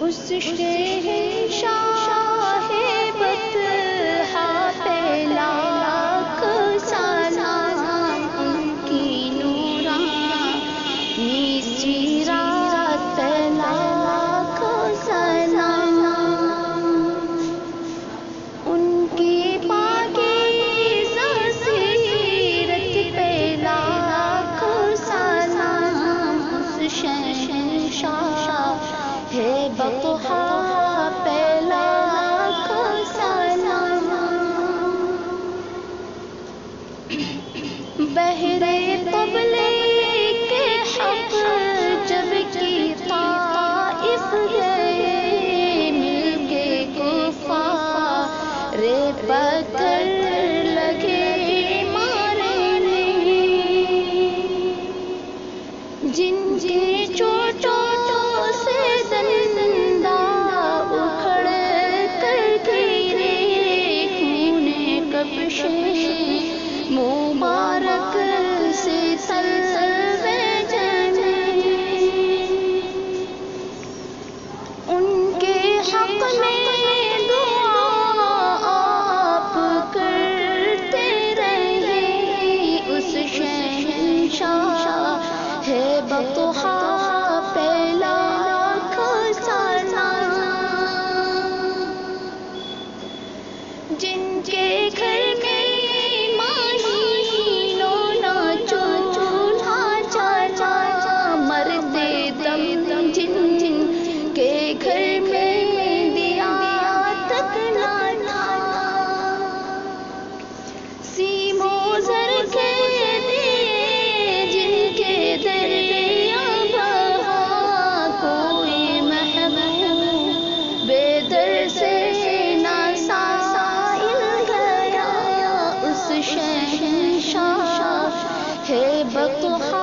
اس شہنشاہ بطحا پہ لاکھ سلام، ان کی نورانی سیرت پہ لاکھ سلام، ان کی پاکیزہ سیرت پہ لاکھ سلام، اس شہنشاہ ہے بطحا پہ لاکھ سلام۔ بہر طبل کے حق جب کی طائف گئے، مل کے کفار پتھر لگے مارنے، جن کے چوٹوں سے زندہ اکھڑ کر گرے، خون کبشیں مبارک سے تلوے جلے، ان کے حق میں دعا آپ کرتے رہے، اس شہنشاہ ہے بطحا پہ لاکھ سلام، جن کے گھر میں مہینوں نہ چولہا جلا، مرتے دم جن کے گھر میں دیا تک نہ تھا، سیم و زر کے دیے جن کے دریا بہا، کوئی محبوب بے در سے نہ سائل گیا، اس شہنشاہ ہے بطحا